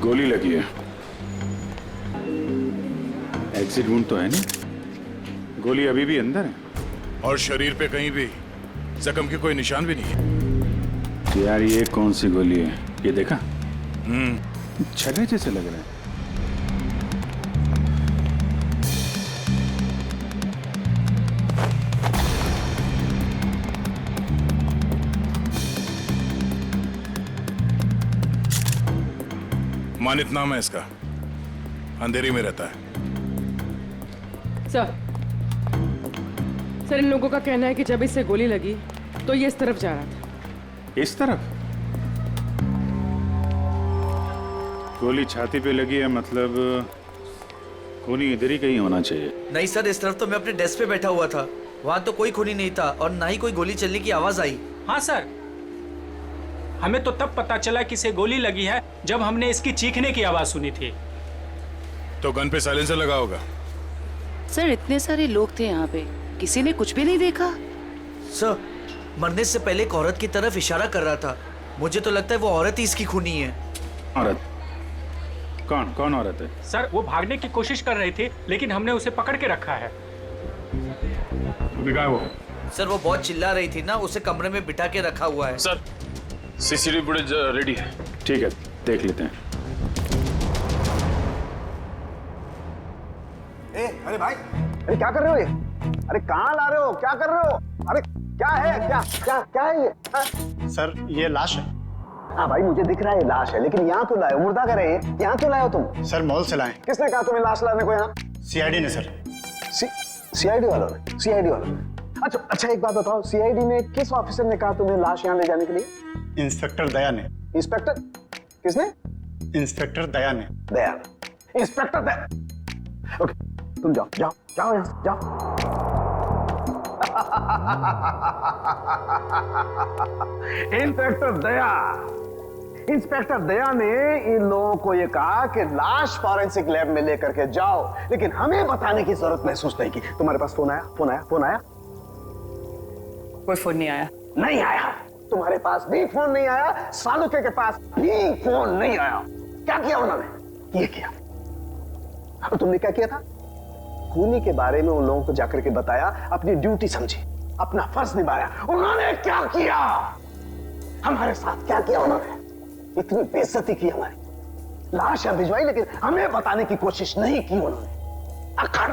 गोली लगी है। एग्जिट वुंड तो है नहीं, गोली अभी भी अंदर है। और शरीर पे कहीं भी जख्म के कोई निशान भी नहीं है। यार ये कौन सी गोली है, ये देखा? छर्रे जैसे लग रहा है। मानित नाम है इसका, अंधेरी में रहता है। सर, इन लोगों का कहना है कि जब इससे गोली लगी तो ये इस तरफ जा रहा था। इस तरफ? गोली छाती पे लगी है, मतलब खूनी इधर ही कहीं होना चाहिए। नहीं सर, इस तरफ तो मैं अपने डेस्क पे बैठा हुआ था, वहाँ तो कोई खूनी नहीं था और ना ही कोई गोली चलने की आवाज आई। हाँ सर, हमें तो तब पता चला कि इसे गोली लगी है जब हमने इसकी चीखने की आवाज सुनी थी। तो गन पे साइलेंसर लगा होगा। सर, इतने सारे लोग थे यहाँ पे, किसी ने कुछ भी नहीं देखा। सर, मरने से पहले एक औरत की तरफ इशारा कर रहा था, मुझे तो लगता है वो औरत ही इसकी खूनी है। औरत? कौन औरत है? सर, वो भागने की कोशिश कर रही थी लेकिन हमने उसे पकड़ के रखा है। अभी कहाँ है वो? सर, वो बहुत चिल्ला रही थी ना, उसे कमरे में बिठा के रखा हुआ है। सर, सीसीटीवी फुटेज रेडी है। ठीक है, देख लेते हैं। अरे भाई, अरे क्या कर रहे हो ये? अरे कहाँ ला रहे हो, क्या कर रहे हो? अरे क्या है, क्या है ये? सर, ये लाश है। हाँ भाई, मुझे दिख रहा है ये लाश है, लेकिन यहाँ क्यों लाए हो? मुर्दा कर रहे हैं, यहाँ क्यों लाए हो तुम? सर, मॉल से लाए। किसने कहा तुम्हें लाश लाने को यहाँ? सीआईडी ने सर। सीआईडी वालों ने? सीआईडी वालों ने? अच्छा एक बात बताओ, सीआईडी ने किस ऑफिसर ने कहा तुम्हें लाश यहाँ ले जाने के लिए? इंस्पेक्टर दया ने। इंस्पेक्टर? किसने? इंस्पेक्टर दया ने। दया? इंस्पेक्टर दया? ओके, तुम जाओ यहाँ से, जाओ। इंस्पेक्टर दया ने इन लोगों को ये कहा कि लाश फॉरेंसिक लैब में लेकर के जाओ, लेकिन हमें बताने की जरूरत महसूस नहीं की। तुम्हारे पास फोन आया? कोई फोन नहीं आया। नहीं आया? तुम्हारे पास भी फोन नहीं आया? सालुके के पास भी फोन नहीं आया? क्या किया उन्होंने? ये किया। अब तुमने क्या किया था? खूनी के बारे में उन लोगों को जाकर के बताया, अपनी ड्यूटी समझी, अपना फर्ज निभाया। उन्होंने क्या किया? हमारे साथ क्या किया उन्होंने? इतनी बेइज्जती की हमारी, लाश भिजवाई, लेकिन हमें बताने की कोशिश नहीं की उन्होंने। अकड़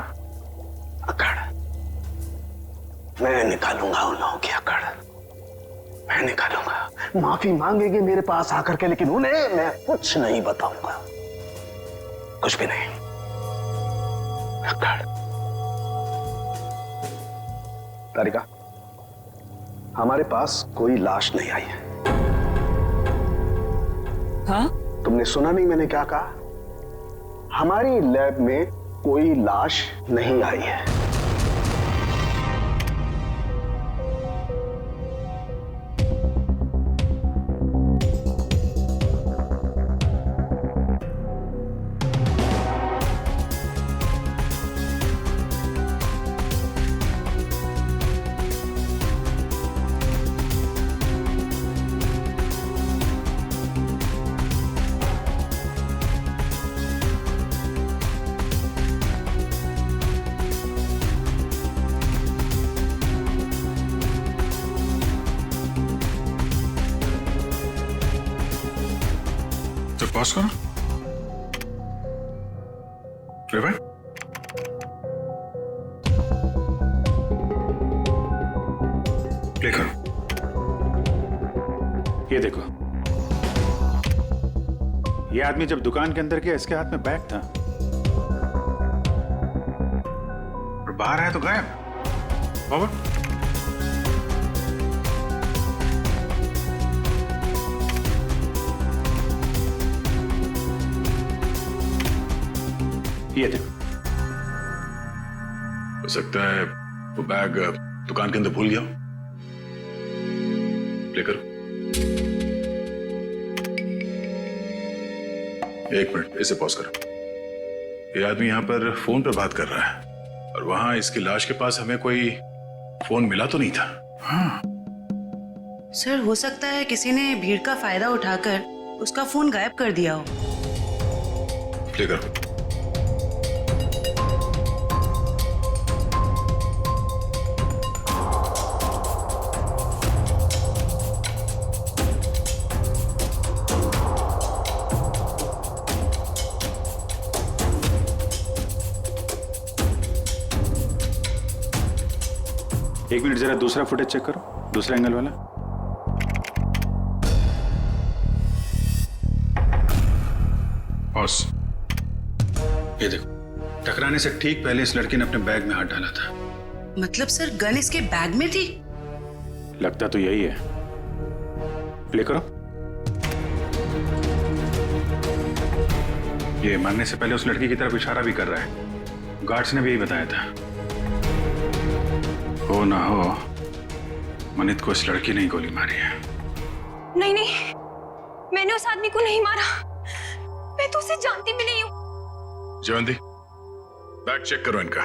मैं निकालूंगा उन लोगों की अकड़, मैं निकालूंगा। माफी मांगेंगे मेरे पास आकर के, लेकिन उन्हें मैं कुछ नहीं बताऊंगा, कुछ भी नहीं। तारिका, हमारे पास कोई लाश नहीं आई है। हाँ? तुमने सुना नहीं मैंने क्या कहा? हमारी लैब में कोई लाश नहीं आई है। तो पॉज करो, रिवाइंड। प्ले करो। ये देखो, ये आदमी जब दुकान के अंदर गया, इसके हाथ में बैग था और बाहर आया तो गायब। फॉरवर्ड। ये देखो, हो सकता है वो बैग दुकान के अंदर भूल गया हो। प्ले करो। 1 मिनट, इसे पॉज करो। ये आदमी यहाँ पर फोन पर बात कर रहा है और वहां इसकी लाश के पास हमें कोई फोन मिला तो नहीं था। हाँ, सर, हो सकता है किसी ने भीड़ का फायदा उठाकर उसका फोन गायब कर दिया हो। प्ले करो। एक मिनट जरा दूसरा फुटेज चेक करो, दूसरा एंगल वाला। बॉस, ये देखो, टकराने से ठीक पहले इस लड़की ने अपने बैग में हाथ डाला था। मतलब सर गन इसके बैग में थी? लगता तो यही है। प्ले करो। ये मरने से पहले उस लड़की की तरफ इशारा भी कर रहा है। गार्ड्स ने भी यही बताया था। हो ना हो, मनित को इस लड़की ने ही गोली मारी है। नहीं नहीं, मैंने उस आदमी को नहीं मारा। मैं तो उसे जानती भी नहीं हूँ। जयवंती, बैग चेक करो इनका।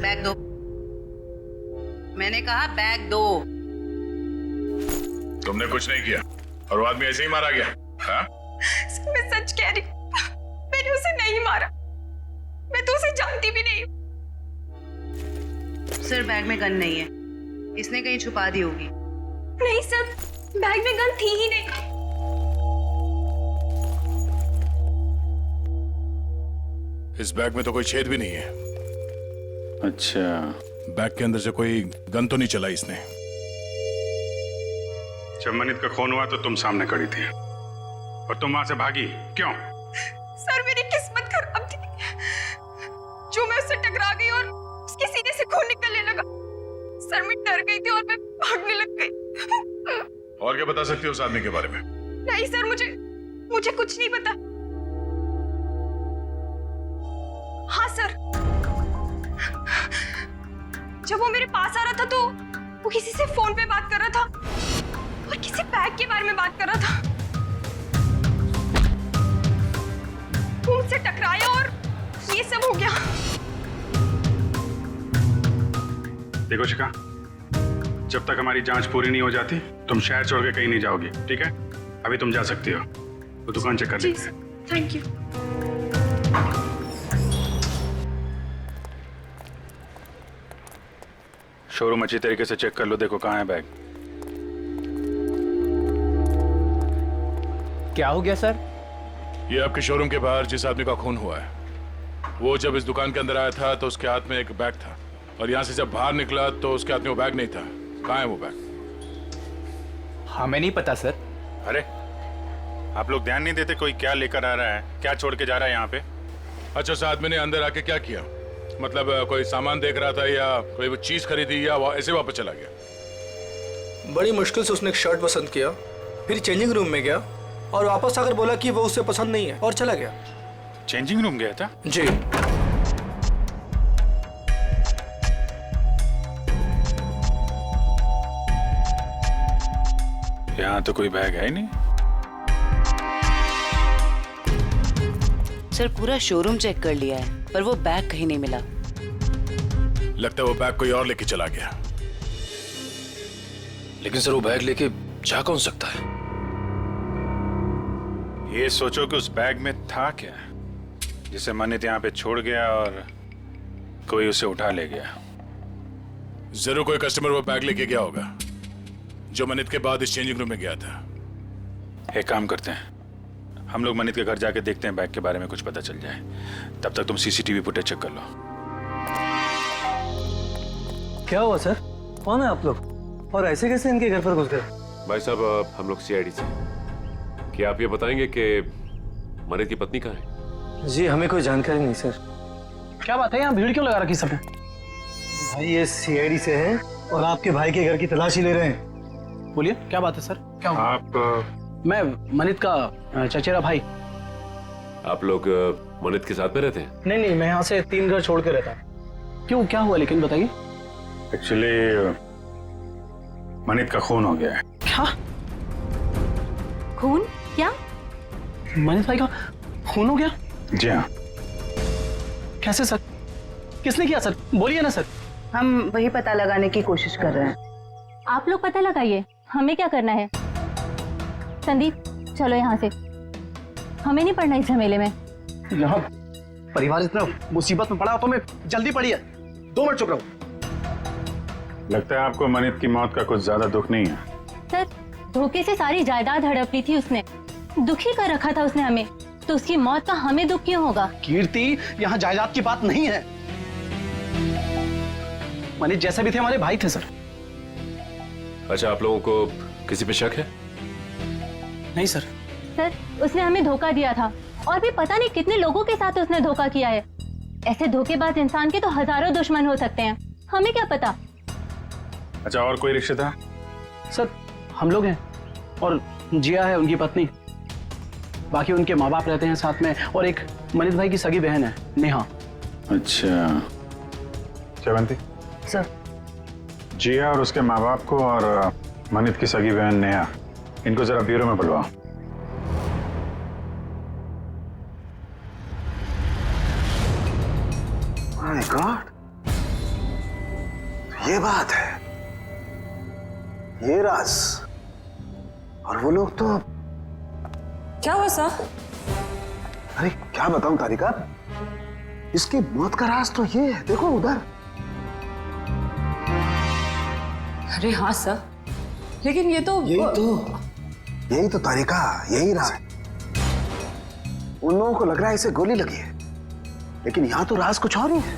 बैग दो। मैंने कहा बैग दो। तुमने कुछ नहीं किया और वो आदमी ऐसे ही मारा गया? हाँ? मैं सच कह रही हूँ, मैंने उसे नहीं मारा। मैं तो उसे जानती भी नहीं हूँ। सर बैग में गन नहीं है, इसने कहीं छुपा दी होगी। नहीं सर, बैग में गन थी ही नहीं। इस बैग में तो कोई छेद भी नहीं है। अच्छा, बैग के अंदर से कोई गन तो नहीं चलाई इसने। जब मनित का खून हुआ तो तुम सामने खड़ी थी और तुम वहां से भागी क्यों? सर मेरी किस्मत खराब थी, जो मैं उससे टकरा गई और उसके सीने से खून निकलने लगा। सर मैं डर गई थी और मैं भागने लग गई। और क्या बता सकती हो उस आदमी के बारे में? नहीं सर, मुझे कुछ नहीं पता। हाँ सर, जब वो मेरे पास आ रहा था तो वो किसी से फोन पे बात कर रहा था और किसी बैग के बारे में बात कर रहा था। वो मुझसे टकराया और ये सब हो गया। देखो शिखा, जब तक हमारी जांच पूरी नहीं हो जाती तुम शहर छोड़ के कहीं नहीं जाओगी, ठीक है? अभी तुम जा सकती हो, वो दुकान चेक कर लेते हैं। Thank you. शोरूम अच्छी तरीके से चेक कर लो, देखो कहाँ है बैग। क्या हो गया सर? ये आपके शोरूम के बाहर जिस आदमी का खून हुआ है, वो जब इस दुकान के अंदर आया था तो उसके हाथ में एक बैग था और यहाँ से जब बाहर निकला तो उसके हाथ में वो बैग नहीं था। कहाँ है वो बैग? हमें नहीं पता सर। अरे आप लोग ध्यान नहीं देते कोई क्या लेकर आ रहा है, क्या छोड़ के जा रहा है यहाँ पे? अच्छा, उस आदमी ने अंदर आके क्या किया? मतलब कोई सामान देख रहा था या कोई वो चीज खरीदी या ऐसे वापस चला गया? बड़ी मुश्किल से उसने एक शर्ट पसंद किया, फिर चेंजिंग रूम में गया और वापस आकर बोला कि वो उसे पसंद नहीं है और चला गया। चेंजिंग रूम गया था? जी। यहाँ तो कोई बैग है ही नहीं। सर पूरा शोरूम चेक कर लिया है पर वो बैग कहीं नहीं मिला। लगता है वो बैग कोई और लेके चला गया। लेकिन सर वो बैग लेके जा कौन सकता है? ये सोचो कि उस बैग में था क्या जिसे मनित यहाँ पे छोड़ गया और कोई उसे उठा ले गया। जरूर कोई कस्टमर वो बैग लेके गया होगा जो मनित के बाद इस चेंजिंग रूम में गया था। एक काम करते हैं, हम लोग मनित के घर जाके देखते हैं, बैग के बारे में कुछ पता चल जाए। तब तक तुम सीसीटीवी फुटेज चेक कर लो। क्या हुआ सर? कौन है आप लोग और ऐसे कैसे इनके घर पर घुस गए? भाई साहब हम लोग सीआईडी से। क्या आप ये बताएंगे कि मनित की पत्नी कहाँ है? जी हमें कोई जानकारी नहीं सर। क्या बात है, यहाँ भीड़ क्यों लगा रखी सबने? भाई ये सीआईडी से हैं और आपके भाई के घर की तलाशी ले रहे हैं। बोलिए क्या बात है सर, क्या हुआ? आप मैं मनित का चचेरा भाई। आप लोग मनित के साथ में रहते हैं? नहीं, मैं यहाँ से 3 घर छोड़ के रहता हूँ। क्यों, क्या हुआ लेकिन बताइए। एक्चुअली मनित का खून हो गया है। क्या? खून? क्या? मनित भाई का खून हो गया? जी हाँ। कैसे सर? किसने किया सर? बोलिए ना सर। हम वही पता लगाने की कोशिश कर रहे हैं। आप लोग पता लगाइए, हमें क्या करना है? संदीप चलो यहाँ से। हमें नहीं पढ़ना इस झमेले में। यहाँ परिवार इतना मुसीबत में पड़ा तो मैं जल्दी पड़ी है। 2 मिनट चुप रहो। लगता है आपको मनित की मौत का कुछ ज्यादा दुख नहीं है। सर, धोखे से सारी जायदाद हड़प ली थी उसने, दुखी कर रखा था उसने हमें, तो उसकी मौत का हमें दुख क्यों होगा? कीर्ति, यहाँ जायदाद की बात नहीं है। मनीष जैसे भी थे हमारे भाई थे सर। अच्छा, आप लोगों को किसी पे शक है? नहीं सर। सर, उसने हमें धोखा दिया था और भी पता नहीं कितने लोगों के साथ उसने धोखा किया है। ऐसे धोखेबाज इंसान के तो हजारों दुश्मन हो सकते हैं, हमें क्या पता। अच्छा, और कोई रिश्तेदार? सर, हम लोग हैं और जिया है उनकी पत्नी, बाकी उनके माँ बाप रहते हैं साथ में, और एक मनीष भाई की सगी बहन है नेहा। अच्छा, चवंती सर। जिया और उसके माँ बाप को और मनित की सगी बहन नेहा, इनको जरा ब्यूरो में बुलवाओ। माय गॉड, ये बात है, ये राज। और वो लोग तो क्या हुआ सर? अरे क्या बताऊं तारिका, इसकी मौत का राज तो ये है, देखो उधर। अरे हाँ सर, लेकिन ये तो यही तो तारिका, यही राज। उन लोगों को लग रहा है इसे गोली लगी है, लेकिन यहां तो राज कुछ और ही है।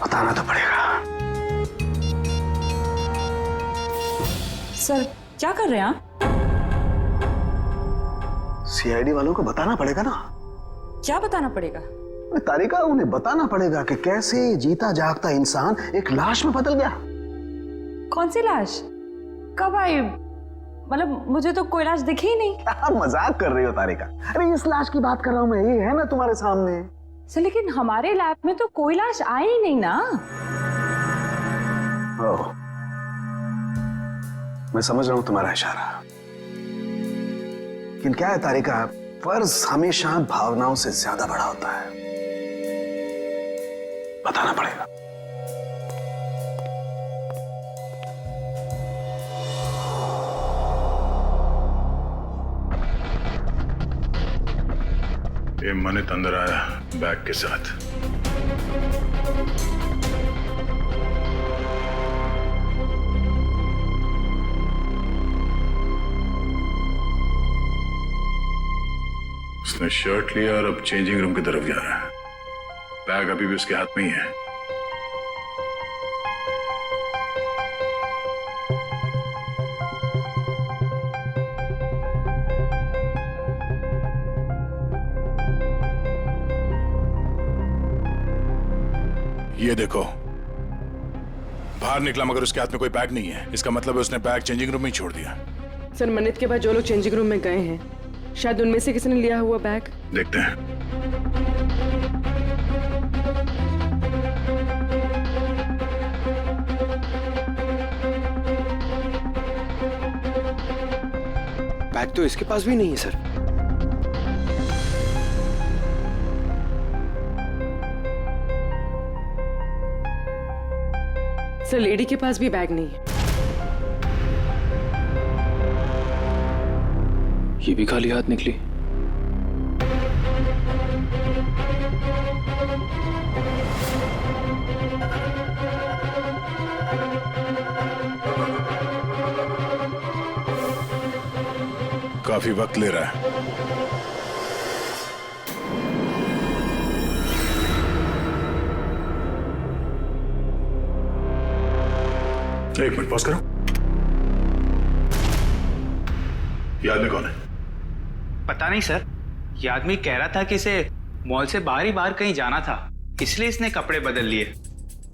बताना तो पड़ेगा। सर, क्या कर रहे हैं आप? सीआईडी वालों को बताना पड़ेगा ना। क्या बताना पड़ेगा? तारिका, उन्हें बताना पड़ेगा कि कैसे जीता जागता इंसान एक लाश में बदल गया। कौन सी लाश? कब आई? मतलब मुझे तो कोई लाश दिखी ही नहीं। आप मजाक कर रही हो तारिका। अरे इस लाश की बात कर रहा हूं मैं, ये है ना तुम्हारे सामने। सर, लेकिन हमारे लैब में तो कोई लाश आई ही नहीं ना। ओह, मैं समझ रहा हूं तुम्हारा इशारा, लेकिन क्या है तारिका, फर्ज हमेशा भावनाओं से ज्यादा बड़ा होता है। बताना पड़ेगा। ये मनित अंदर आया बैग के साथ। उसने शर्ट लिया और अब चेंजिंग रूम की तरफ जा रहा है। बैग अभी भी उसके हाथ में ही है। ये देखो, बाहर निकला मगर उसके हाथ में कोई बैग नहीं है। इसका मतलब है उसने बैग चेंजिंग रूम में ही छोड़ दिया। सर, मनित के बाद जो लोग चेंजिंग रूम में गए हैं, शायद उनमें से किसी ने लिया हुआ बैग। देखते हैं। बैग तो इसके पास भी नहीं है सर। सर, लेडी के पास भी बैग नहीं है। ये भी खाली हाथ निकली। काफी वक्त ले रहा है। एक मिनट पॉज करो। ये आदमी कौन है? पता नहीं सर, ये आदमी कह रहा था कि इसे मॉल से बाहर ही बाहर कहीं जाना था, इसलिए इसने कपड़े बदल लिए।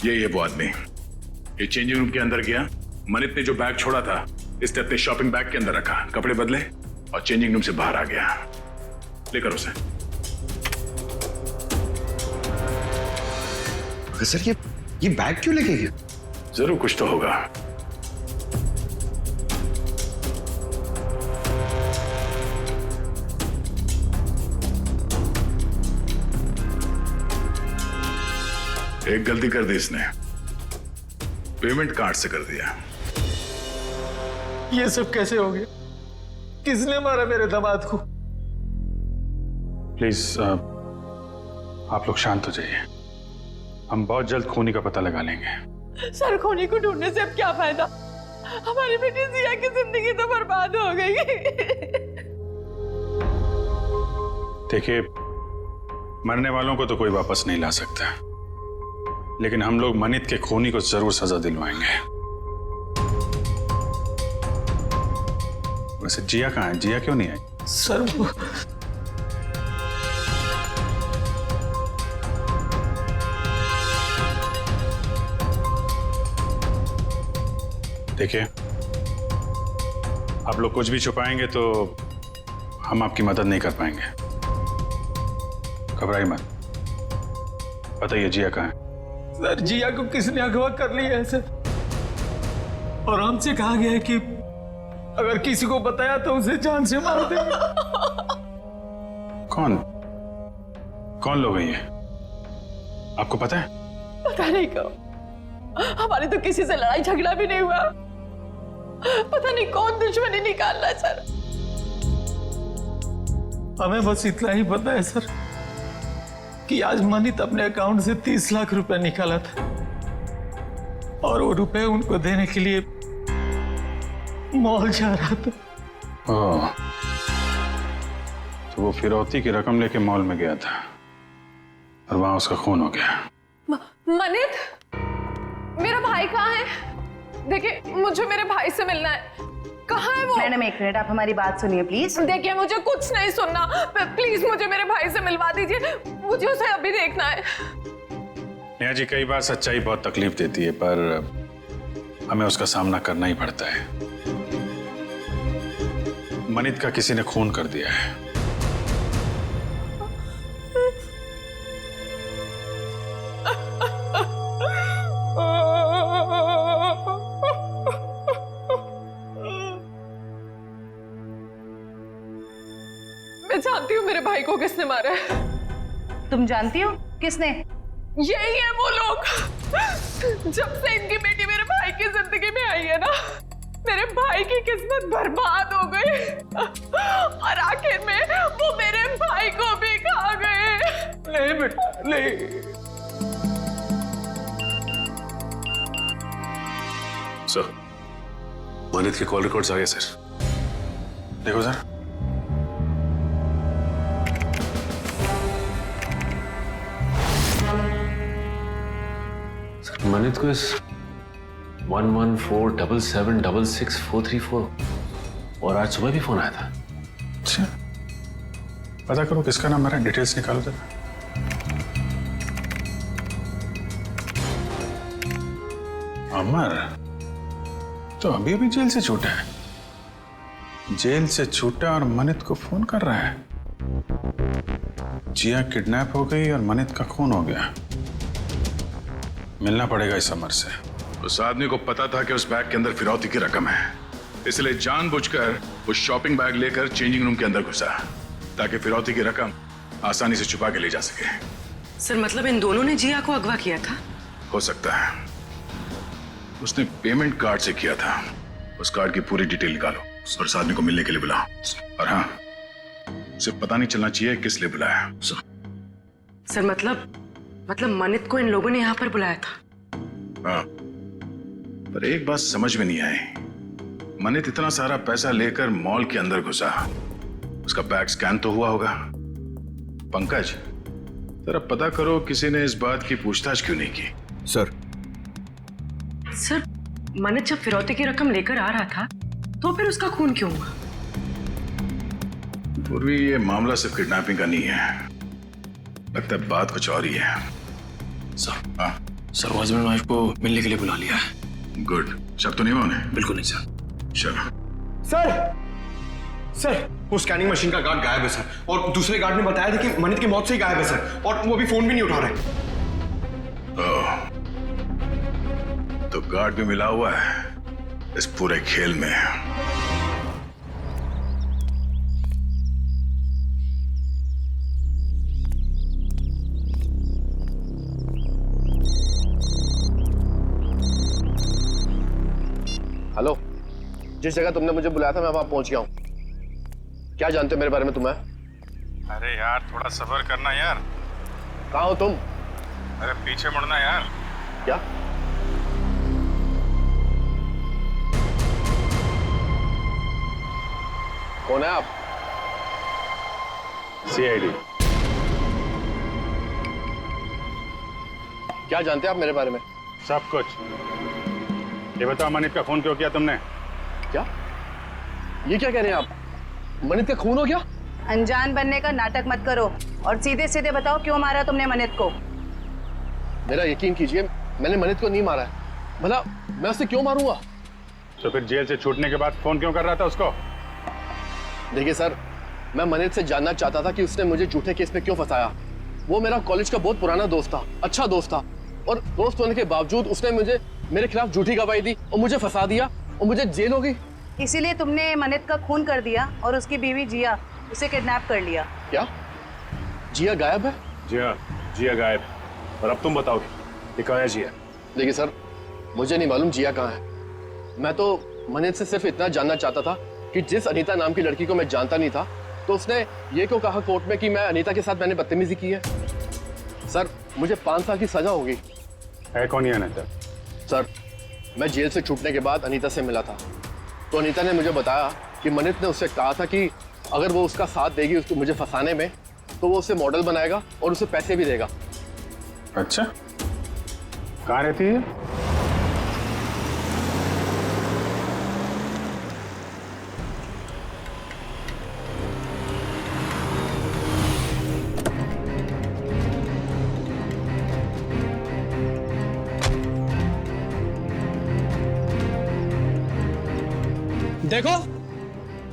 ये वो आदमी। ये चेंजिंग रूम के अंदर गया, मनित ने जो बैग छोड़ा था इसने अपने शॉपिंग बैग के अंदर रखा, कपड़े बदले और चेंजिंग रूम से बाहर आ गया। लेकर उसे। सर, ये बैग क्यों लेके गया? जरूर कुछ तो होगा। एक गलती कर दी इसने, पेमेंट कार्ड से कर दिया। ये सब कैसे हो गया? किसने मारा मेरे दामाद को? प्लीज आप लोग शांत हो जाइए। हम बहुत जल्द खूनी का पता लगा लेंगे। सर खूनी को ढूंढने से अब क्या फायदा? हमारी बेटी जिया की जिंदगी तो बर्बाद हो गई। देखिए, मरने वालों को तो कोई वापस नहीं ला सकता, लेकिन हम लोग मनित के खूनी को जरूर सजा दिलवाएंगे। वैसे जिया कहाँ है? जिया क्यों नहीं आई? सर वो देखिए, आप लोग कुछ भी छुपाएंगे तो हम आपकी मदद नहीं कर पाएंगे। घबराइए मत, बताइए जिया कहाँ है? सर जिया को किसने अगवा कर लिया है सर, और हमसे कहा गया है कि अगर किसी को बताया तो उसे जान से मार देंगे। कौन लोग हैं ये? आपको पता है? पता नहीं कहो, हमारी तो किसी से लड़ाई झगड़ा भी नहीं हुआ। पता नहीं कौन दुश्मनी निकाल रहा है सर। हमें बस इतना ही पता है सर कि आज मनित अपने अकाउंट से 30 लाख रुपए निकाला था, और वो रुपए उनको देने के लिए मॉल जा रहा था। ओह, तो वो फिरौती की रकम लेके मॉल में गया था और वहां उसका खून हो गया। मनित, मेरा भाई कहाँ है? देखिए, मुझे मेरे भाई से मिलना है। कहाँ है वो? मैडम एक मिनट, आप हमारी बात सुनिए प्लीज। देखिए, मुझे कुछ नहीं सुनना। प्लीज मुझे मेरे भाई से मिलवा दीजिए, मुझे उसे अभी देखना है। नेहा जी, कई बार सच्चाई बहुत तकलीफ देती है, पर हमें उसका सामना करना ही पड़ता है। मनित का किसी ने खून कर दिया है। मैं जानती हूँ मेरे भाई को किसने मारा है। तुम जानती हो किसने? यही है वो लोग। जब से इनकी बेटी मेरे भाई की जिंदगी में आई है ना, मेरे भाई की किस्मत बर्बाद हो गई, और आखिर में वो मेरे भाई को भी खा गए। नहीं बेटा नहीं। सर, मनित के कॉल रिकॉर्ड्स आ गए सर। देखो सर। मनित को इस 1147766434 और आज सुबह भी फोन आया था। अच्छा, पता करो किसका नंबर है, डिटेल्स निकालो जरा। अमर तो अभी अभी जेल से छूटा है। जेल से छूटा और मनित को फोन कर रहा है। जिया किडनैप हो गई और मनित का खून हो गया। मिलना पड़ेगा इस अमर से। उस आदमी को पता था कि उस बैग के अंदर फिरौती की रकम है, इसलिए जानबूझकर वो शॉपिंग बैग लेकर चेंजिंग रूम के अंदर घुसा ताकि फिरौती की रकम आसानी से छुपा के ले जा सके। सर मतलब इन दोनों ने जिया को अगवा किया था? हो सकता है। उसने पेमेंट कार्ड से किया था। उस कार्ड की पूरी डिटेल निकालो और उस आदमी को मिलने के लिए बुलाओ। और हाँ, उसे पता नहीं चलना चाहिए किस लिए बुलाया। सर मतलब मनित को इन लोगों ने यहाँ पर बुलाया था? हाँ, पर एक बात समझ में नहीं आई। मनित इतना सारा पैसा लेकर मॉल के अंदर घुसा, उसका बैग स्कैन तो हुआ होगा। पंकज, जरा पता करो किसी ने इस बात की पूछताछ क्यों नहीं की। सर मनित जब फिरौती की रकम लेकर आ रहा था तो फिर उसका खून क्यों हुआ? पूर्वी, ये मामला सिर्फ किडनैपिंग का नहीं है, लगता है बात कुछ और ही है। सर, हाँ सर वो हस्बैंड वाइफ को मिलने के लिए बुला लिया है। गुड, शक तो नहीं हुआ उन्हें? बिल्कुल नहीं सर। चलो। सर वो स्कैनिंग मशीन का गार्ड गायब है सर, और दूसरे गार्ड ने बताया था कि मनित की मौत से ही गायब है सर, और वो अभी फोन भी नहीं उठा रहे। तो गार्ड भी मिला हुआ है इस पूरे खेल में। हेलो जिस जगह तुमने मुझे बुलाया था मैं वहां पहुंच गया हूँ। क्या जानते हो मेरे बारे में तुम्हें? अरे यार थोड़ा सब्र करना यार। कहाँ हो तुम? अरे पीछे मुड़ना यार। क्या? कौन है आप? सीआईडी। क्या जानते हैं आप मेरे बारे में? सब कुछ। ये बताओ मनित का खून क्यों किया तुमने? क्या? ये क्या कह रहे हैं आप? मनित का खून हो गया? अनजान बनने का नाटक मत करो और सीधे सीधे बताओ क्यों मारा तुमने मनित को। मेरा यकीन कीजिए मैंने मनित को नहीं मारा है। भला मैं उसे क्यों मारूंगा? तो फिर जेल से छूटने के बाद फोन क्यों कर रहा था उसको? देखिए सर, मैं मनित से जानना चाहता था कि उसने मुझे झूठे केस में क्यों फंसाया। वो मेरा कॉलेज का बहुत पुराना दोस्त था, अच्छा दोस्त था, और दोस्त होने के बावजूद उसने मेरे खिलाफ झूठी गवाही दी और मुझे फंसा दिया और मुझे जेल हो गई। इसीलिए तुमने मनित का खून कर दिया और उसकी बीवी जिया उसे किडनैप कर लिया। क्या? जिया गायब है? जिया गायब। और अब तुम बताओ ये कहाँ है जिया? देखिए सर, मुझे नहीं मालूम जिया कहाँ है। मैं तो मनित से सिर्फ इतना जानना चाहता था कि जिस अनीता नाम की लड़की को मैं जानता नहीं था, तो उसने ये क्यों कहा कोर्ट में कि मैं अनीता के साथ मैंने बदतमीजी की है। सर, मुझे 5 साल की सजा होगी। है कौन ये अनीता? सर, मैं जेल से छूटने के बाद अनीता से मिला था, तो अनीता ने मुझे बताया कि मनित ने उससे कहा था कि अगर वो उसका साथ देगी उसको मुझे फंसाने में, तो वो उसे मॉडल बनाएगा और उसे पैसे भी देगा। अच्छा, कहाँ रहती है? देखो,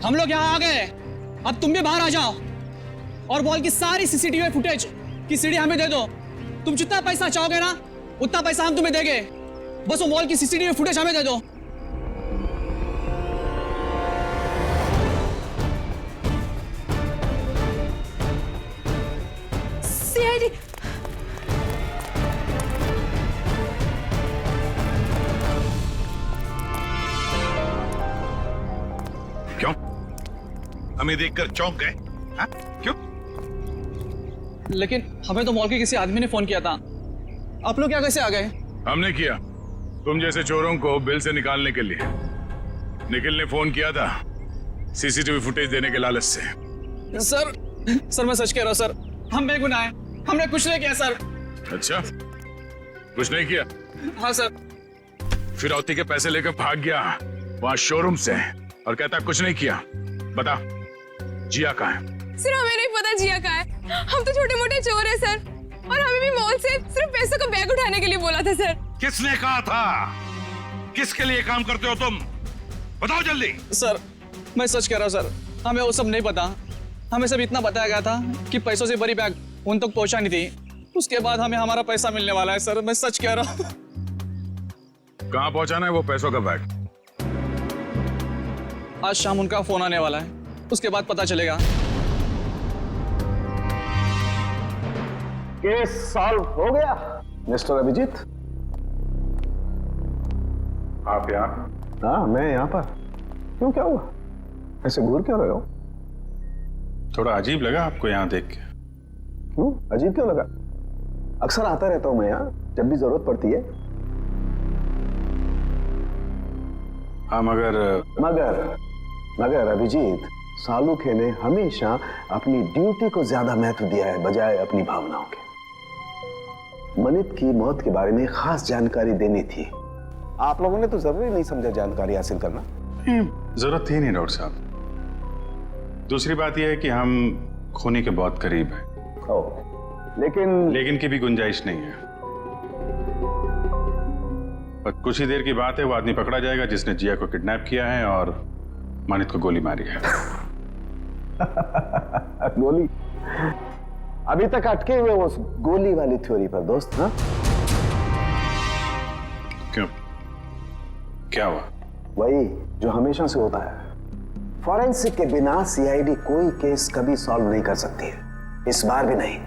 हम लोग यहाँ आ गए, अब तुम भी बाहर आ जाओ और मॉल की सारी सीसीटीवी फुटेज की सीडी हमें दे दो। तुम जितना पैसा चाहोगे ना उतना पैसा हम तुम्हें देंगे, बस वो मॉल की सीसीटीवी फुटेज हमें दे दो। सीआईडी क्यों? हमें देखकर चौंक गए? हाँ? क्यों? लेकिन हमें तो मॉल के किसी आदमी ने फोन किया था, आप लोग क्या कैसे आ गए? हमने किया, तुम जैसे चोरों को बिल से निकालने के लिए। निखिल ने फोन किया था सीसीटीवी फुटेज देने के लालच से। सर मैं सच कह रहा हूँ सर, हम बेगुनाह हैं, हमने कुछ नहीं किया सर। अच्छा, कुछ नहीं किया? हाँ सर। फिरौती के पैसे लेकर भाग गया वहां शोरूम से और कहता कुछ नहीं किया। बता, जिया कहाँ है? सर हमें नहीं पता जिया कहाँ है, हम तो छोटे मोटे चोर हैं सर, और हमें भी मॉल से सिर्फ पैसों का बैग उठाने के लिए बोला था सर। किसने कहा था? किसके लिए काम करते हो तुम? बताओ जल्दी। सर मैं सच कह रहा हूँ सर, हमें वो सब नहीं पता, हमें सब इतना बताया गया था कि पैसों से बड़ी बैग उन तक पहुंचानी थी, उसके बाद हमें हमारा पैसा मिलने वाला है सर, मैं सच कह रहा हूँ। कहाँ पहुंचाना है वो पैसों का बैग? आज शाम उनका फोन आने वाला है, उसके बाद पता चलेगा। केस सॉल्व हो गया मिस्टर अभिजीत। आप यहाँ? हाँ मैं यहाँ पर। क्यों, क्या हुआ? ऐसे घूर क्यों रहे हो? थोड़ा अजीब लगा आपको यहाँ देख के। क्यों अजीब क्यों लगा? अक्सर आता रहता हूँ मैं यहाँ जब भी जरूरत पड़ती है। हाँ मगर अभिजीत, सालुखे ने हमेशा अपनी ड्यूटी को ज्यादा महत्व दिया है बजाय अपनी भावनाओं के। मनित की मौत के बारे में खास जानकारी देनी थी, आप लोगों ने तो जरूरी नहीं समझा जानकारी हासिल करना। जरूरत थी नहीं डॉक्टर साहब। दूसरी बात यह है कि हम खूनी के बहुत करीब हैं। लेकिन की भी गुंजाइश नहीं है। और कुछ ही देर की बात है, वो आदमी पकड़ा जाएगा जिसने जिया को किडनैप किया है और मनित को गोली मारी है। गोली? अभी तक अटके हुए उस गोली वाली थ्योरी पर दोस्त। हाँ क्यों, क्या हुआ? वही जो हमेशा से होता है, फॉरेंसिक के बिना सीआईडी कोई केस कभी सॉल्व नहीं कर सकती है, इस बार भी नहीं।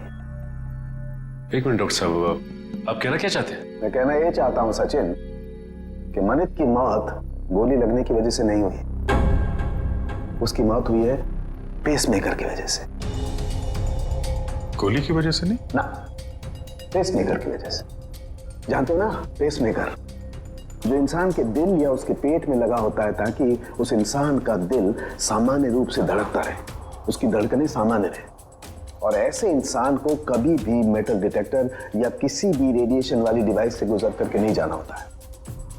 एक मिनट डॉक्टर साहब, आप कहना क्या चाहते हैं? मैं कहना ये चाहता हूं सचिन कि मनित की मौत गोली लगने की वजह से नहीं हुई, उसकी मौत हुई है पेसमेकर की वजह से। गोली की वजह से नहीं? ना, पेसमेकर की वजह से। जानते हो ना, पेसमेकर जो इंसान के दिल या उसके पेट में लगा होता है ताकि उस इंसान का दिल सामान्य रूप से धड़कता रहे, उसकी धड़कनें सामान्य रहे। और ऐसे इंसान को कभी भी मेटल डिटेक्टर या किसी भी रेडिएशन वाली डिवाइस से गुजर करके नहीं जाना होता है,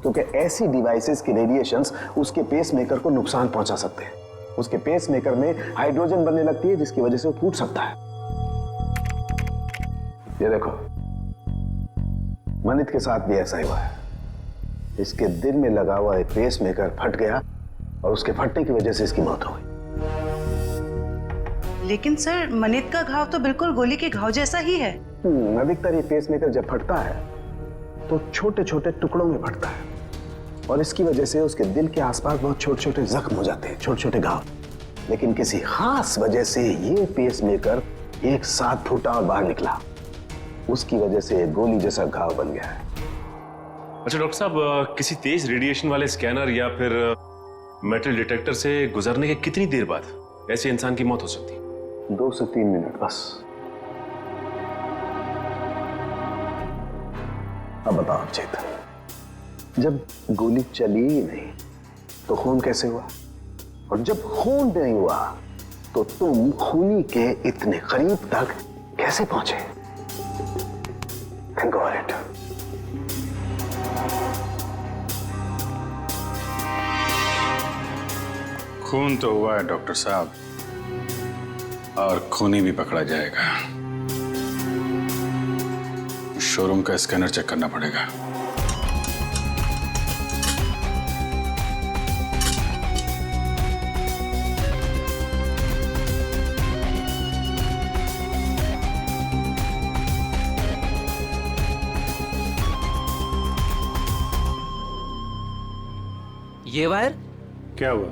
क्योंकि ऐसी डिवाइसेस के रेडिएशंस उसके पेसमेकर को नुकसान पहुंचा सकते हैं। उसके पेसमेकर में हाइड्रोजन बनने लगती है जिसकी वजह से वो फूट सकता है। ये देखो, मनित के साथ भी ऐसा ही हुआ है। इसके दिल में लगा हुआ एक पेसमेकर फट गया और उसके फटने की वजह से इसकी मौत हो गई। लेकिन सर, मनित का घाव तो बिल्कुल गोली के घाव जैसा ही है। अधिकतर ये पेसमेकर जब फटता है तो छोटे छोटे टुकड़ों में फटता है और इसकी वजह से उसके दिल के आसपास बहुत छोटे छोटे जख्म हो जाते हैं, छोटे छोटे घाव। लेकिन किसी खास वजह से ये पेसमेकर एक साथ फूटा और बाहर निकला, उसकी वजह से गोली जैसा घाव बन गया है। अच्छा डॉक्टर साहब, किसी तेज रेडिएशन वाले स्कैनर या फिर मेटल डिटेक्टर से गुजरने के कितनी देर बाद ऐसे इंसान की मौत हो सकती है? 2 से 3 मिनट बस। अब बताओ चेतन, जब गोली चली ही नहीं तो खून कैसे हुआ? और जब खून नहीं हुआ तो तुम खूनी के इतने करीब तक कैसे पहुंचे? Think about it. खून तो हुआ है डॉक्टर साहब, और खूनी भी पकड़ा जाएगा। शोरूम का स्कैनर चेक करना पड़ेगा। ये वायर? क्या हुआ?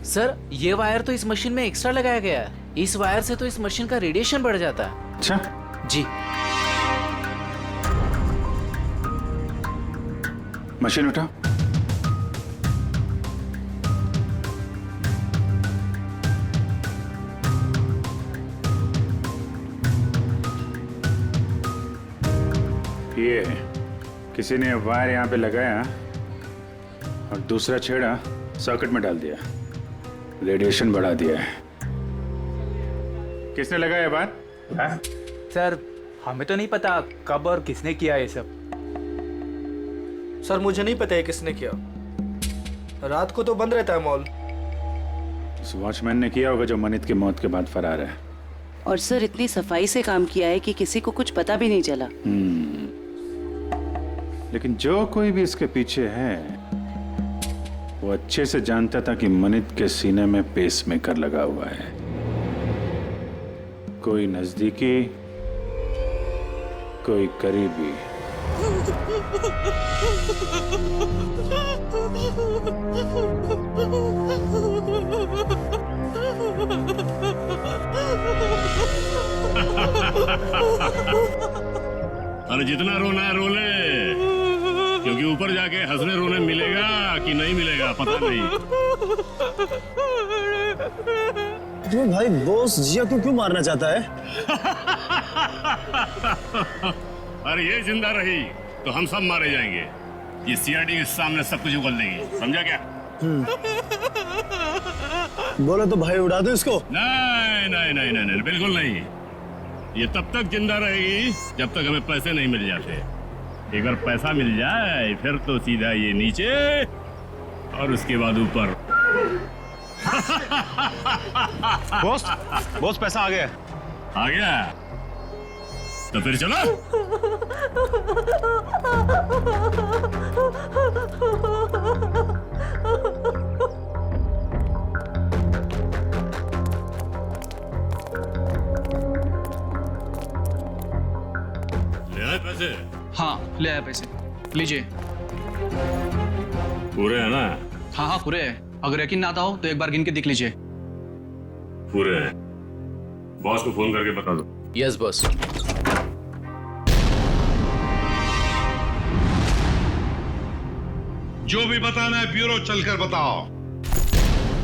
सर, ये वायर तो इस मशीन में एक्स्ट्रा लगाया गया है। इस वायर से तो इस मशीन का रेडिएशन बढ़ जाता है। अच्छा जी। मशीन उठा। ये किसी ने वायर यहाँ पे लगाया और दूसरा छेड़ा सॉकेट में डाल दिया, रेडिएशन बढ़ा दिया है। किसने लगाया बात? सर, हमें तो नहीं पता कब और किसने किया ये सब। सर, मुझे नहीं पता है किसने किया। रात को तो बंद रहता है मॉल। उस वॉचमैन ने किया होगा जो मनित की मौत के बाद फरार है। और सर, इतनी सफाई से काम किया है कि किसी को कुछ पता भी नहीं चला। लेकिन जो कोई भी इसके पीछे है वो अच्छे से जानता था कि मनित के सीने में पेसमेकर लगा हुआ है। कोई नजदीकी, कोई करीबी। अरे जितना रोना है रो ले, क्योंकि ऊपर जाके हंसने रोने मिलेगा कि नहीं मिलेगा पता नहीं। तो भाई बॉस जिया को क्यों मारना चाहता है? अरे ये जिंदा रही तो हम सब मारे जाएंगे। ये सीआईडी के सामने सब कुछ उगल देगी, समझा क्या? बोलो तो भाई उड़ा दो इसको। नहीं नहीं नहीं नहीं नहीं, बिल्कुल नहीं। ये तब तक जिंदा रहेगी जब तक हमें पैसे नहीं मिल जाते। एक बार पैसा मिल जाए फिर तो सीधा ये नीचे और उसके बाद ऊपर। बॉस पैसा आ गया। आ गया तो फिर चलो। ले आए पैसे? हाँ, ले आया पैसे, लीजिए। पूरे है ना? हाँ हाँ पूरे है। अगर यकीन ना आता हो तो एक बार गिन के देख लीजिए। पूरे हैं। बॉस को फोन करके बता दो। Yes boss. जो भी बताना है ब्यूरो चलकर बताओ।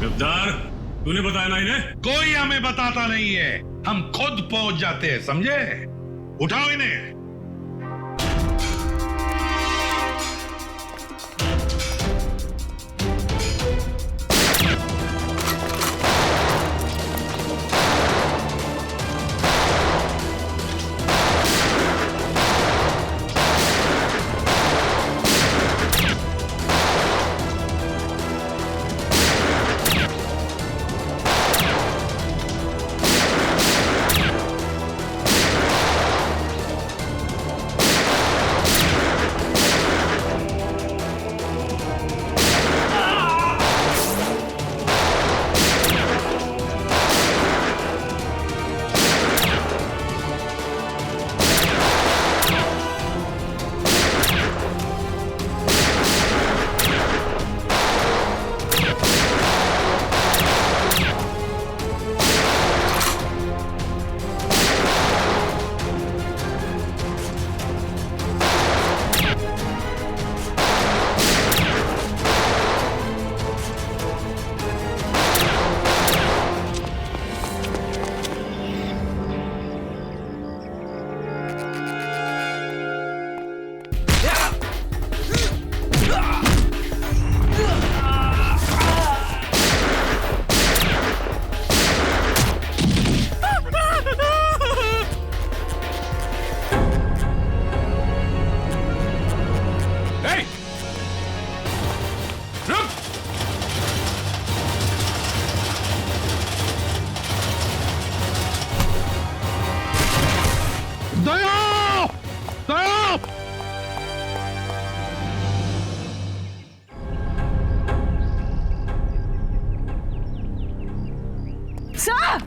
गद्दार, तूने बताया ना इन्हें? कोई हमें बताता नहीं है, हम खुद पहुंच जाते हैं, समझे? उठाओ इन्हें। सर!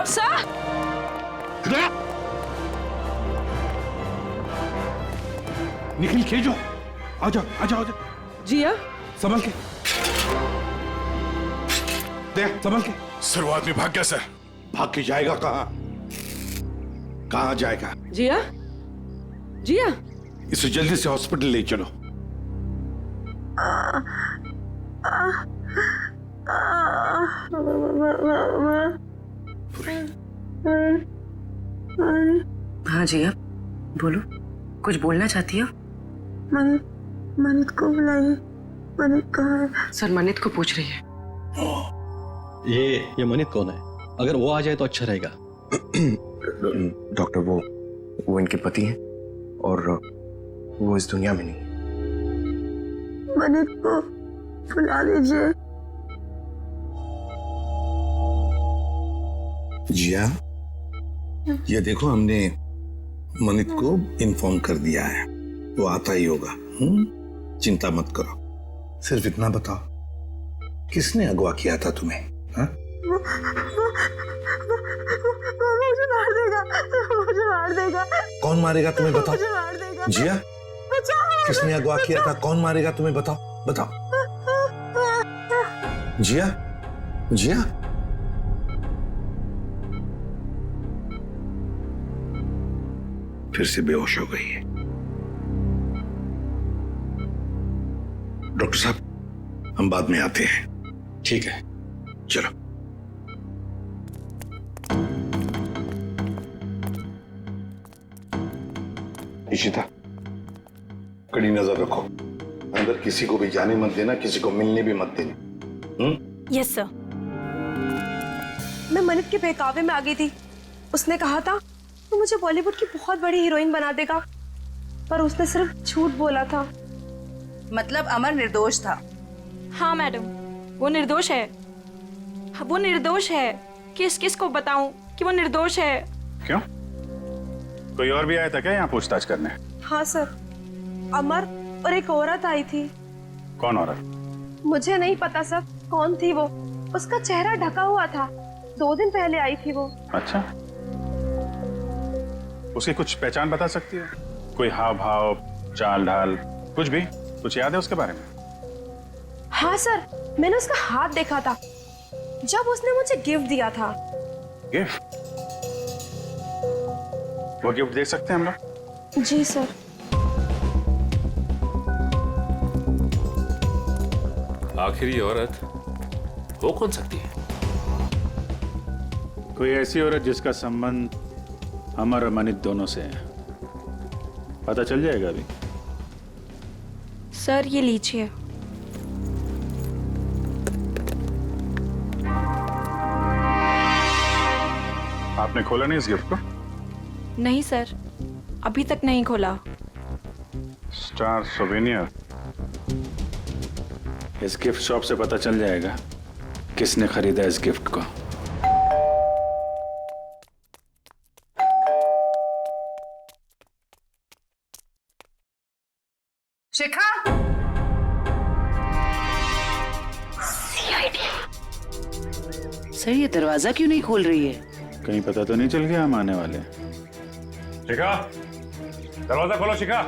सर! निखिल खेजो, आजा आजा आजा, जिया संभल के, देख संभल के। सर वो आदमी भाग गया सर। भाग के जाएगा कहाँ? कहाँ जाएगा? जिया जिया इसे जल्दी से हॉस्पिटल ले चलो। हाँ जिया बोलो, कुछ बोलना चाहती हो? मनित को बुलाइए। मनित कहाँ है? सर मनित को पूछ रही है। ये मनित कौन है? अगर वो आ जाए तो अच्छा रहेगा। डॉक्टर वो इनके पति हैं और वो इस दुनिया में नहीं। मनित को बुला लीजिए। जिया, ये देखो हमने मनित को इन्फॉर्म कर दिया है, वो आता ही होगा। चिंता मत करो। सिर्फ इतना बताओ, किसने अगवा किया था तुम्हें? हा? वो मुझे मार देगा, मुझे मार देगा। कौन मारेगा तुम्हें बताओ? मुझे मार देगा। जिया, किसने अगवा किया था? कौन मारेगा तुम्हें बताओ? बताओ। जिया, जिया, फिर से बेहोश हो गई है। डॉक्टर साहब, हम बाद में आते हैं। ठीक है, चलो। इशिता, कड़ी नजर रखो, अंदर किसी को भी जाने मत देना, किसी को मिलने भी मत देना। Yes sir. मैं मनित के बहकावे में आ गई थी। उसने कहा था वो मुझे बॉलीवुड की बहुत बड़ी हीरोइन बना देगा, पर उसने सिर्फ झूठ बोला था। मतलब अमर निर्दोष था? हाँ मैडम, वो निर्दोष है। वो निर्दोष है। किस को बताऊं कि वो निर्दोष है? क्यों? कोई और भी आया था क्या यहाँ पूछताछ करने? हाँ सर, अमर और एक औरत आई थी। कौन औरत? मुझे नहीं पता सर कौन थी वो। उसका चेहरा ढका हुआ था। 2 दिन पहले आई थी वो। अच्छा, उसकी कुछ पहचान बता सकती है? कोई हाव भाव, चाल ढाल? कुछ भी? कुछ याद है उसके बारे में? हाँ सर, मैंने उसका हाथ देखा था जब उसने मुझे गिफ्ट दिया था। गिफ्ट? वो गिफ्ट देख सकते हैं हम लोग? जी सर। आखिर ये औरत हो कौन सकती है? कोई ऐसी औरत जिसका संबंध अमर और मनित दोनों से है। पता चल जाएगा अभी। सर ये लीजिए। आपने खोला नहीं इस गिफ्ट को? नहीं सर, अभी तक नहीं खोला। Star souvenir. इस गिफ्ट शॉप से पता चल जाएगा किसने खरीदा इस गिफ्ट को। शिखा, सर ये दरवाजा क्यों नहीं खोल रही है? कहीं पता तो नहीं चल गया हम आने वाले? शिखा, दरवाजा खोलो शिखा।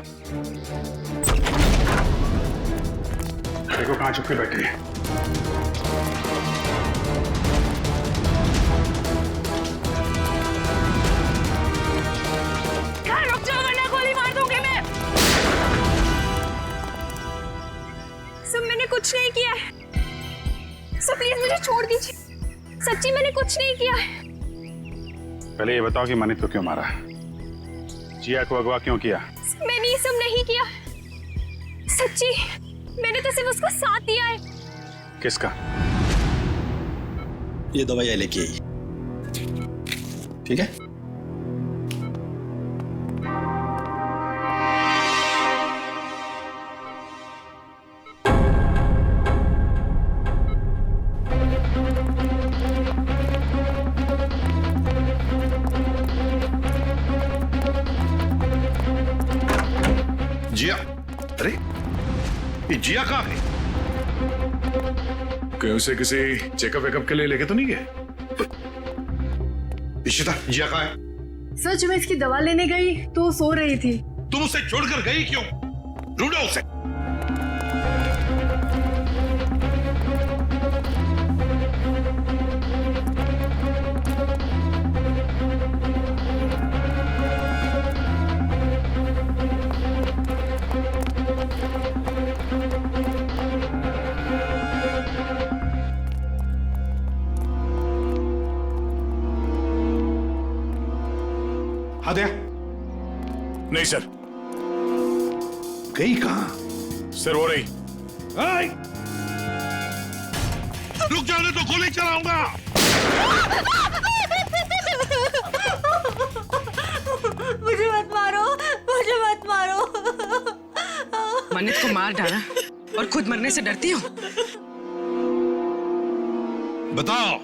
देखो कहाँ छुप के बैठी है। रुक जाओ वरना गोली मार दूंगी मैं। सर मैंने कुछ नहीं किया है। सर प्लीज मुझे छोड़ दीजिए। सच्ची मैंने कुछ नहीं किया है। पहले ये बताओ कि मनित को क्यों मारा? जिया को अगवा क्यों किया? मैंने ये सब नहीं किया। सच्ची मैंने तो सिर्फ उसको साथ दिया है। किसका? ये दवाई लेके आई, ठीक है? जिया? अरे ये जिया कहाँ है? कहीं उसे किसी चेकअप वेकअप के लिए लेके तो नहीं गए? इशिता, जिया कहाँ है? सर जब मैं इसकी दवा लेने गई तो वो सो रही थी। तुम उसे छोड़कर गई क्यों? ढूंढो उसे। हाँ दया। नहीं सर। गई कहां? सर हो रही। रुक जाने तो गोली चलाऊंगा। मुझे मत मारो, मुझे मत मारो। मन्नत को मार डाला और खुद मरने से डरती हो? बताओ,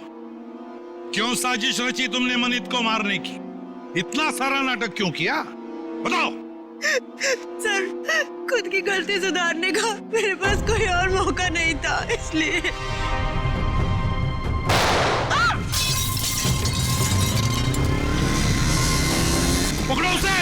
क्यों साजिश रची तुमने मनित को मारने की? इतना सारा नाटक क्यों किया? बताओ। सर खुद की गलती सुधारने का मेरे पास कोई और मौका नहीं था, इसलिए। पकड़ो उसे।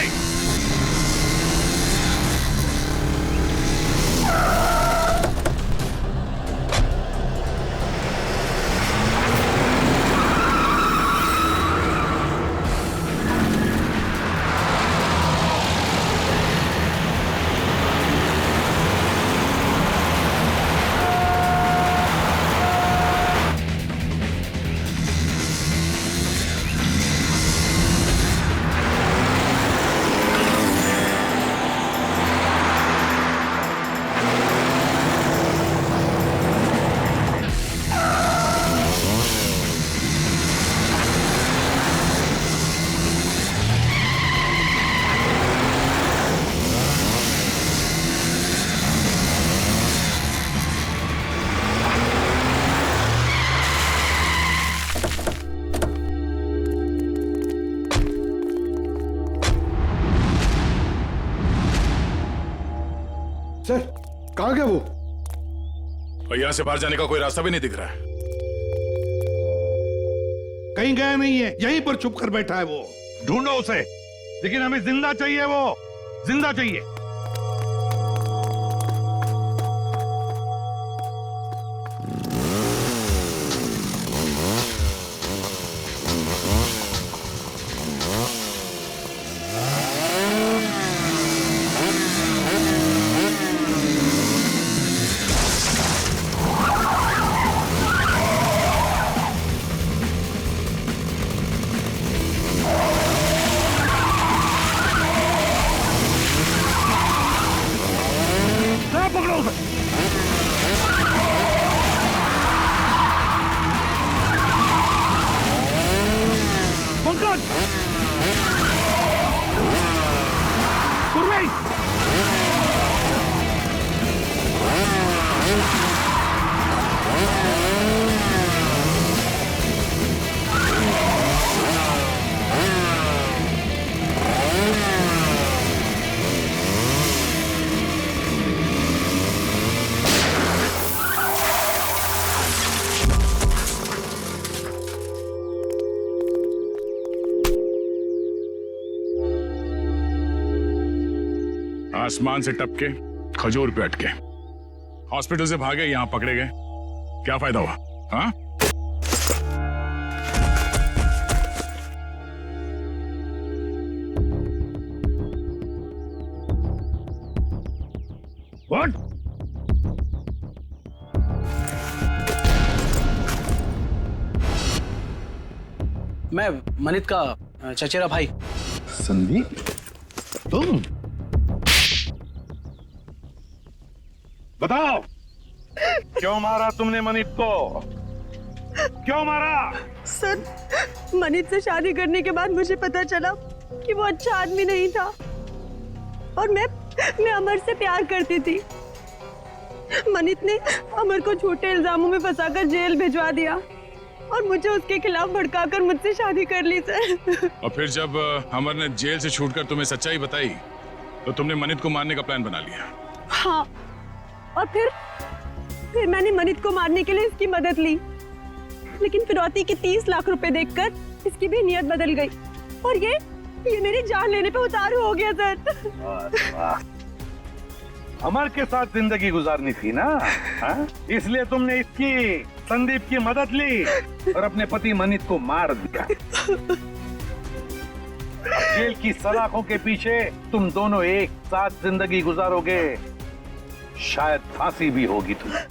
सर कहाँ गया वो? और यहां से बाहर जाने का कोई रास्ता भी नहीं दिख रहा है। कहीं गया नहीं है, यहीं पर छुप कर बैठा है वो। ढूंढो उसे, लेकिन हमें जिंदा चाहिए, वो जिंदा चाहिए। पंकज आसमान से टपके खजूर पे अटके, हॉस्पिटल से भागे, यहां पकड़े गए, क्या फायदा हुआ? हाँ? What? मैं मनित का चचेरा भाई। संदीप, तुम बताओ, क्यों मारा तुमने मनित को? क्यों मारा? सर, मनित से शादी करने के बाद मुझे पता चला कि वो अच्छा आदमी नहीं था और मैं अमर से प्यार करती थी। मनित ने अमर को झूठे इल्जामों में फंसाकर जेल भिजवा दिया और मुझे उसके खिलाफ भड़काकर मुझसे शादी कर ली सर। और फिर जब अमर ने जेल से छूटकर तुम्हें सच्चाई बताई तो तुमने मनित को मारने का प्लान बना लिया। हाँ, और फिर मैंने मनित को मारने के लिए इसकी मदद ली, लेकिन फिरौती के 30 लाख रुपए देखकर इसकी भी नियत बदल गई और ये मेरी जान लेने पे उतारू हो गया सर। अमर के साथ जिंदगी गुजारनी थी ना, हाँ? इसलिए तुमने इसकी, संदीप की मदद ली और अपने पति मनित को मार दिया। जेल की सलाखों के पीछे तुम दोनों एक साथ जिंदगी गुजारोगे, शायद फांसी भी होगी तुम्हें।